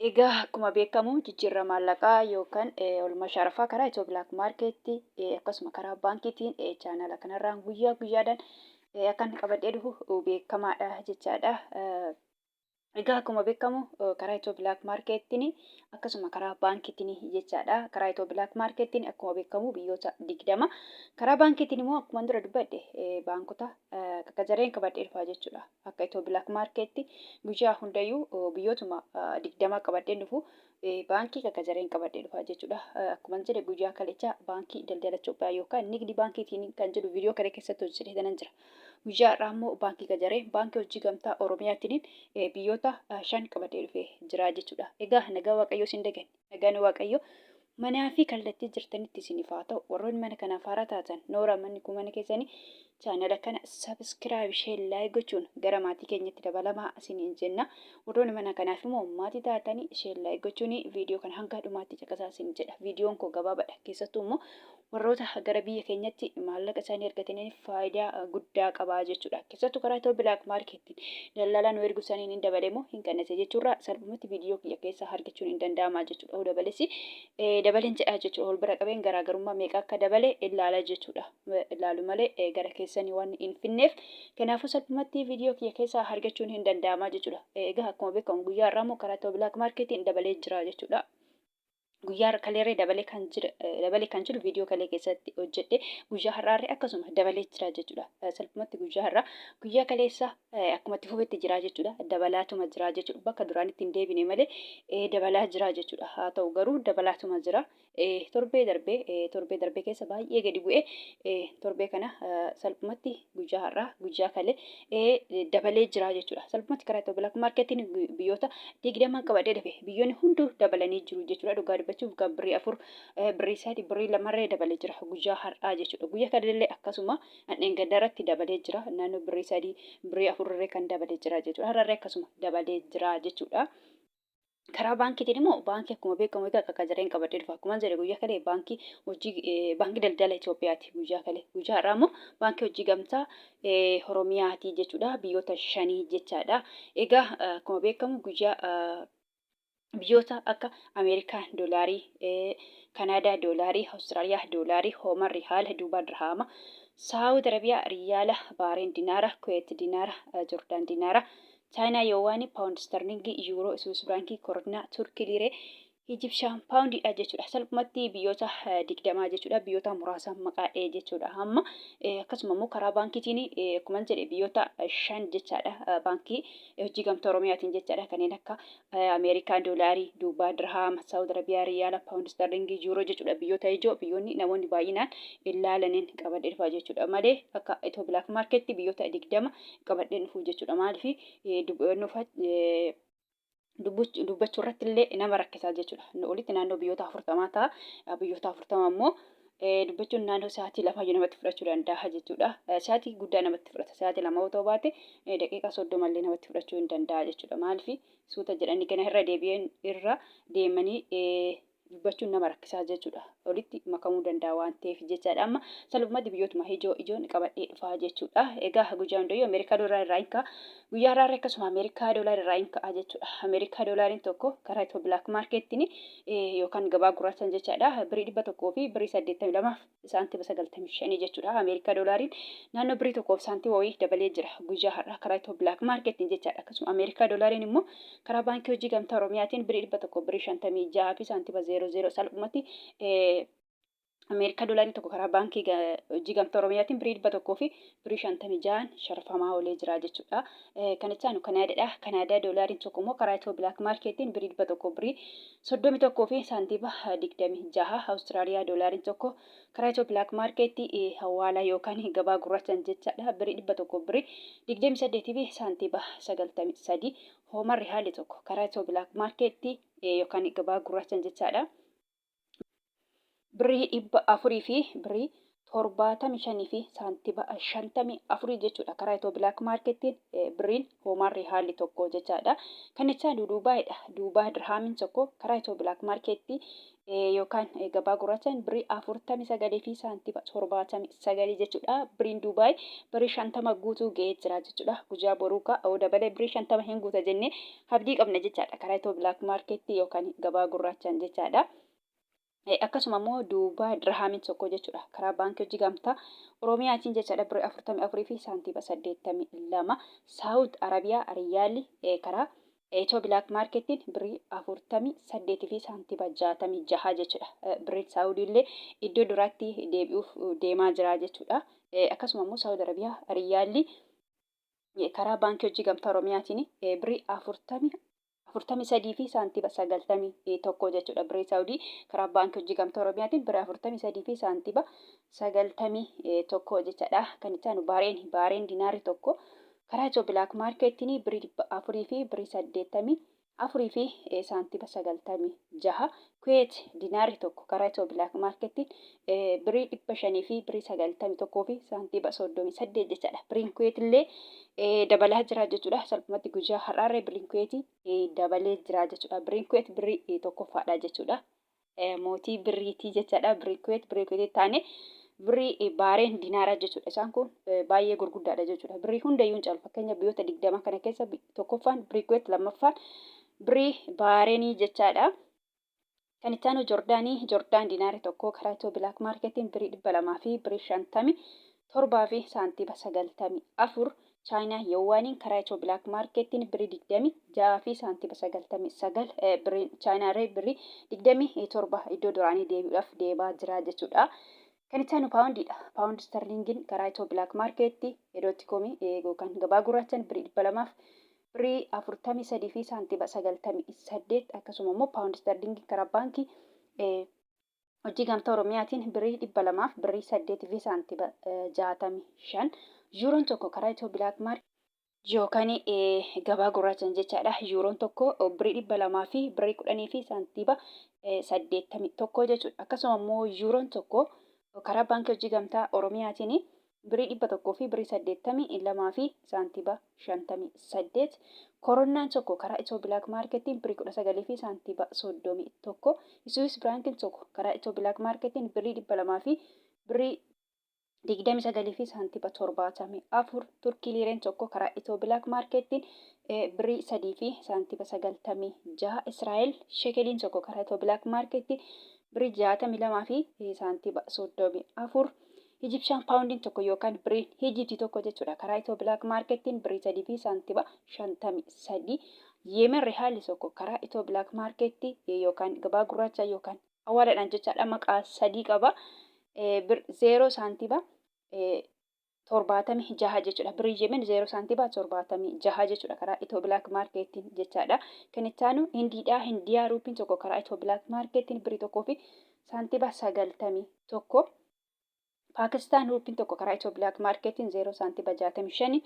Egaa akkuma beekamu jijjiirama maallaqaa yookaan oolmaa sharafaa karaa Itiyoo Bilaak Maarkeetti akkasuma karaa baankiitiin chaanala kanarraan guyyaa guyyaadhaan akkan qabadhee dhufu beekamaadha jechaadha. Egaa akkuma beekamu karaa Itiyoo Bilaak Maarkeettiin akkasuma karaa baankiitiin jechaadha. Karaa Itiyoo Bilaak Maarkeettiin akkuma beekamu biyyoota 20 karaa baankiitiin immoo akkuma dura dubbadhe baankota gagajareen qabadhee dhufaa jechuudha. Akka Itiyoo Bilaak Maarkeetti guyyaa hundayyuu biyyootuma 20 qabadhee dhufu baankii gagajareen qabadhee dhufaa jechuudha. Akkuma jedhe guyyaa kalecha baankii daldala Itoophiyaa yookaan nigdi baankiitiin kan jedhu viidiyoo kana keessatti hojjetee jira. Guyyaa irraa immoo baankii gajareen baankii hojii gamtaa Oromiyaatiin biyyoota 5 qabadhee dhufee jira jechuudha. Egaa nagaa Waaqayyoo isin dagan. Nagaan Waaqayyoo manaa fi kallattii jirtanitti isiniif haa ta'u. Warroonni mana kanaaf haaraa taatan noora manni kun mana keessanii chaanala kana sabiskiraayib ishee laayik gochuun gara maatii keenyatti dabalamaa isiniin jenna. Warroonni mana kanaaf immoo maatii taatanii ishee laayik gochuun viidiyoo kana hanga dhumaatti caqasaa isin jedha. Viidiyoon kun gabaabadha. Keessattuu immoo warroota gara biyya keenyatti maallaqa isaanii argataniif faayidaa guddaa qabaa jechuudha. Keessattuu karaa Itiyoo Bilaak Maarkeettiin daldalaan ergu isaanii hin dabale moo hin qannase jechuudha. Salphumatti viidiyoo kiyya keessaa argachuun hin danda'ama jechuudha. Dabalesi dabaleen jedhaa jechuudha. Ol bira qabeen garaagarummaa meeqa akka dabale ilaala jechuudha. Ilaalu malee gara keessanii waan hin finneef kanaafuu salphumatti viidiyoo kiyya keessaa argachuun hin danda'ama jechuudha. Egaa akkuma beekamu guyyaa irraa immoo karaa Itiyoo Bilaak Maarkeettiin dabalee jira jechuudha. Guyyaa kaleerree dabalee kan jiru viidiyoo kalee keessatti hojjedhe guyyaa har'aarree akkasuma dabalee jira jechuudha. Salphumatti guyyaa har'aa guyyaa kaleessa akkuma itti fufetti jira jechuudha. Dabalaatuma jira jechuudha. Bakka duraanitti hin deebine malee dabalaa jira jechuudha. Haa ta'u garuu dabalaatuma jira. Torbee darbee keessa baay'ee gadi bu'ee torbee kana salphumatti guyyaa har'aa guyyaa kalee dabalee jira jechuudha. Salphumatti karaa Itiyoo Bilaak Maarkeettiin biyyoota 20 qabadhee dhufe biyyoonni hunduu dabalanii jiru jechuudha. Dhugaa dubbachuuf kan birrii 4 birrii 3 birrii 2 dabalee jira guyyaa har'aa jechuudha. Guyyaa kanallee akkasuma handheen gaddaarratti dabalee jira. Naannoo birrii 3 birrii 4 kan dabalee jira jechuudha. Har'arree akkasuma dabalee jira jechuudha. Karaa baankiitiin immoo baankii akkuma beekamu egaa gagajareen qabadhee dhufa. Akkuma jedhe guyyaa kalee baankii daldala Itoophiyaati guyyaa kalee. Guyyaa har'aa immoo baankii hojii gamtaa Oromiyaati jechuudha. Biyyoota 5 jechaadha. Egaa akkuma beekamu guyyaa biyyoota akka Ameerikaa doolaarii, Kanaadaa doolaarii, Awustiraaliyaa doolaarii, Hooman riyaala, Duubaan dirhaama, Saawud Arabiyaa riyaala, Baareen dinaara, Kuweet dinaara, Joordaan dinaara, Chaayinaa yoowwaanii, Paawundi sterlingii, Yuuroo, Swiis firankii, Koronaa, Turkii liiree, Ijipshaan paawundiidha jechuudha. Salphumatti biyyoota 20 jechuudha. Biyyoota muraasa maqaadhee jechuudha. Amma akkasuma immoo karaa baankiitiin akkuma jedhe biyyoota 5 jechaadha. Baankii hojii gamtaa Oromiyaatiin jechaadha. Kanneen akka Ameerikaa doolaarii, Duubaa dirhaama, Saawud Arabiyaa riyaala, Paawundi sterlingii, Yuuroo jechuudha. Biyyoota ijoo biyyoonni namoonni baay'inaan ilaalaniin qabadhee dhufa jechuudha. Malee akka Itiyoo Bilaak Maarkeetti biyyoota 20 qabadhee dhufu jechuudha. Maaliif dubbachuu irratti illee nama rakkisaa jechuudha. Olitti naannoo biyyoota 40 ta'a. Biyyoota 40 immoo dubbachuun naannoo sa'aatii 2 namatti fudhachuu danda'a jechuudha. Sa'aatii guddaa namatti fudhata. Sa'aatii 2 yoo ta'u baate daqiiqaa 30 illee namatti fudhachuu hin danda'a jechuudha. Maaliif suuta jedhanii kana irra deemanii dubbachuun nama rakkisaa jechuudha. Olitti makamuu danda'a waan ta'eef jechaadha. Amma salphumatti biyyootuma ijoon qabadhee dhufaa jechuudha. Egaa guyyaa hundayyuu Ameerikaa doolarii irraa hin ka'a. Guyyaa har'aarree akkasuma Ameerikaa doolarii irraa hin ka'a jechuudha. Ameerikaa doolaariin tokko karaa Itiyoo Bilaak Maarkeettiin yookaan gabaa gurraachaan jechaadha. Birrii 100 fi birrii 82 saantiima 95 jechuudha. Ameerikaa doolaariin naannoo birrii 1 fi saantiima wayii dabalee jira. Guyyaa har'aa karaa Itiyoo Bilaak Maarkeettiin jechaadha. Akkasuma Ameerikaa doolaariin immoo karaa baankii hojii gamtaa Oromiyaatiin birrii 100 birrii 56 fi saantiima 00 salphumatti Ameerikaa doolaariin tokko karaa baankii hojii gamtaa Oromiyaatiin birrii 100 fi birrii 56 sharafamaa oolee jira jechuudha. Kan itti Kanaadaadha. Kanaadaa doolaariin tokko immoo karaa Itiyoo Bilaak Maarkeettiin birrii 100 birrii 31 fi saantiima 26. Awustiraaliyaa doolaariin tokko karaa Itiyoo Bilaak Maarkeettii hawaalaa yookaan gabaa gurraachaan jechaadha. Birrii 100 birrii 28 fi saantiima 93. Hooman riyaalii tokko karaa Itiyoo Bilaak Maarkeettii yookaan gabaa gurraachaan jechaadha. Birrii 400 fi birrii 75 fi saantiba 54 jechuudha. Karaa itoo bilaak maarkettiin biriin hoomaan haalli tokko jechaadha. Kan ittaan Duubaayiidha. Duubaa dirhaamiin tokko karaa itoo bilaak maarkettii yookaan gabaa gurraachaan birii 49 fi saantiba 79 jechuudha. Biriin Duubaay birii 50 guutuu ga'ee jira jechuudha. Guyyaa boruu ka'a dabalee birii 50 hin guuta jennee abdii qabna jechaadha. Karaa itoo bilaak maarkettii yookaan gabaa gurraachaan jechaadha. Akkasuma immoo Duubaa dirhaamiin tokko jechuudha. Karaa baankii hojii gamtaa Oromiyaatiin jechaadha birii 44 fi saantiba 82. Saawud Arabiyaa Riyaalli karaa itoo bilaak maarkettiin birii 48 fi saantiba 66 jechuudha. Biriin Saawudii illee iddoo duraatti deebi'uuf deemaa jira jechuudha. Akkasuma immoo Saawud Arabiyaa Riyaalli karaa baankii hojii gamtaa Oromiyaatiin birii 43 fi saantiba 91 jechuudha. Birii Saawudii karaa baankii hojii gamtaa Oromiyaatiin birii 43 fi saantiba 91 jechaadha. Kan ittaan Baareen dinaarri tokko karaa itoo bilaak maarkettiin birii 4 fi birii 84 fi saantiba 96. Kuweet dinaarri tokko karaa itoo bilaak maarkettiin birii 500 fi birii 91 fi saantiba 38 jechaadha. Biriin Kuweet illee dabalaa jira jechuudha. Salphumatti guyyaa har'aarree biriin Kuweetii dabalee jira jechuudha. Biriin Kuweet birii tokkoffaadha jechuudha. Mootii biriitii jechaadha. Biriin Kuweetii taane birii Baareen dinaaraa jechuudha. Isaan kun baay'ee gurguddaadha jechuudha. Birii hundayyuu hin caalu. Fakkeenya biyyoota 20 kana keessa tokkoffaan birii Kuweet, lammaffaan birii Baareenii jechaadha. Kan ittaan Joordaan dinaarri tokko karaa itoo bilaak maarkettiin birii 200 fi birii 57 fi saantiba 94. Chaayinaa Yowaaniin karaa itoo bilaak maarkettiin birii 26 fi saantiba 99. Biriin Chaayinaa birii 27 iddoo duraanii deebi'uudhaaf deemaa jira jechuudha. Kan ittaan Paawundiidha. Paawundi sterlingiin karaa itoo bilaak maarkettii .com yookaan gabaa gurraachaan birii 200 birii 43 fi saantiba 98. Akkasuma immoo Paawundi sterlingiin karaa baankii hojii gamtaa Oromiyaatiin birii 200 birii 8 fi saantiba 65. Yuuroon tokko karaa itoo bilaak maarkettii yookaan gabaa gurraachaan jechaadha. Yuuroon tokko birii 200 fi birii 10 fi saantiba 81 jechuudha. Akkasuma immoo yuuroon tokko karaa baankii hojii gamtaa Oromiyaatiin birii 100 fi birii 82 fi saantiba 58. Koronnaan tokko karaa itoo bilaak maarkettiin birii 19 fi saantiba 31. Iswiis biraankiin tokko karaa itoo bilaak maarkettiin birii 200 fi birii 29 fi saantiba 74. Turkii liireen tokko karaa itoo bilaak maarkettiin birii 3 fi saantiba 96. Israa'el shekeliin tokko karaa itoo bilaak maarkettiin birii 62 fi saantiba 34. Ijipshaan paawundiin tokko yookaan biriin Ijiptii tokko jechuudha. Karaa itoo bilaak maarkettiin birii 3 fi saantiba 53. Yemen rihaalli tokko karaa itoo bilaak maarkettii yookaan gabaa gurraachaa yookaan awwaalaadhaan jechaadha. Maqaa sadii qaba. 0 saantiba 76 jechuudha. Birii Yemen 0 saantiba 76 jechuudha. Karaa itoo bilaak maarkettiin jechaadha. Kan ittaanu Hindiidha. Hindiyaa ruupiin tokko karaa itoo bilaak maarkettiin birii 1 fi saantiba 91. Paakistaan ruupiin tokko karaa itoo bilaak maarkettiin 0 saantiba 65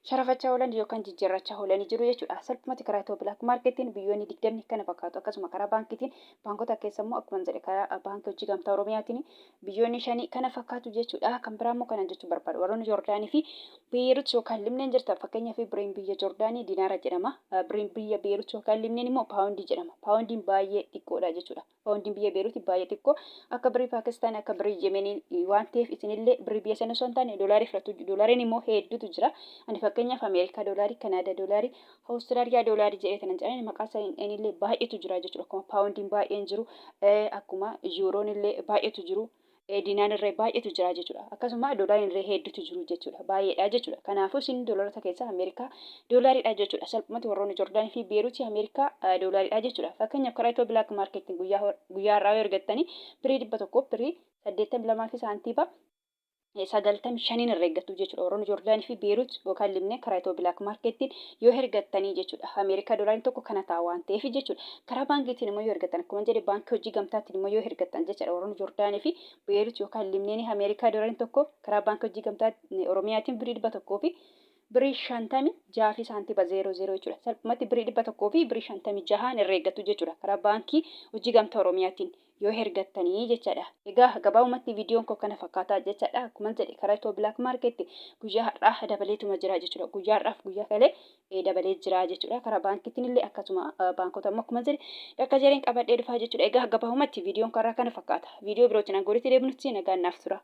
sharafachaa oolan yookaan jijjiirrachaa oolanii jiru jechuudha. Salphumatti karaa itoo bilaak maarkettiin biyyoonni 20 kana fakkaatu. Akkasuma karaa baankiitiin baankota keessa immoo akkuma jedhe karaa baankii hojii gamtaa Oromiyaatiin biyyoonni 5 kana fakkaatu jechuudha. Kan biraa immoo kana jechuu barbaadu. Warroonni Joordaanii fi Beerut yookaan Libneen jirtan fakkeenyaaf biriin biyya Joordaanii dinaara jedhama. Biriin biyya Beerut yookaan Libneen immoo paawundii jedhama. Paawundiin baay'ee xiqqoodha jechuudha. Paawundiin biyya Beerut baay'ee xiqqoo akka birii Paakistaan akka birii Yemenii waan ta'eef isinillee birii biyya sana osoo hin taane doolaarii fudhatu. Doolaariin immoo hedduutu jira. Ani fakkeenyaaf Ameerikaa doolaarii, Kanaadaa doolaarii, Awustiraaliyaa doolaarii jedhee kanan jedhan maqaa isaanii illee baay'eetu jira jechuudha. Akkuma paawundiin baay'een jiru, akkuma yuuroon illee baay'eetu jiru. Dinaan irree baay'eetu jira jechuudha. Akkasuma doolaariin irree hedduutu jiru jechuudha. Baay'eedha jechuudha. Kanaafuu isin doolaarota keessaa Ameerikaa doolaariidha jechuudha. Salphumatti warroonni Joordaanii fi Beeruutii Ameerikaa doolaariidha jechuudha. Fakkeenyaaf karaa itoo bilaak maarkettiin guyyaa har'aa yoo ergattanii birii 100 birii 82 fi saantiba 95 irra eeggatu jechuudha. Warroonni Joordaanii fi Beerut yookaan Libneen karaa itoo bilaak maarkettiin yoo ergattanii jechuudha. Ameerikaa doolaariin tokko kana ta'a waan ta'eef jechuudha. Karaa baankiitiin immoo yoo ergattan akkuma jedhe baankii hojii gamtaatiin immoo yoo ergattan jechuudha. Warroonni Joordaanii fi Beerut yookaan Libneen Ameerikaa doolaariin tokko karaa baankii hojii gamtaatiin Oromiyaatiin birii 100 fi birii 56 fi saantiba 00 jechuudha. Salphumatti birii 100 fi birii 56 irra eeggatu jechuudha. Karaa baankii hojii gamtaa Oromiyaatiin yoo hergattanii jechaadha. Egaa gabaabumatti viidiyoon koo kana fakkaataa jechaadha. Akkuma jedhe karaa Itoo Black Market guyyaa har'aa dabaleetuma jira jechuudha. Guyyaa har'aaf guyyaa kalee dabalee jira jechuudha. Karaa baankiitiin illee akkasuma baankota immoo akkuma jedhe akka jedheen qabadhee dhufaa jechuudha. Egaa gabaabumatti viidiyoon karaa kana fakkaata. Viidiyoo birootiin hanga walitti deebinutti nagaan naaf tura.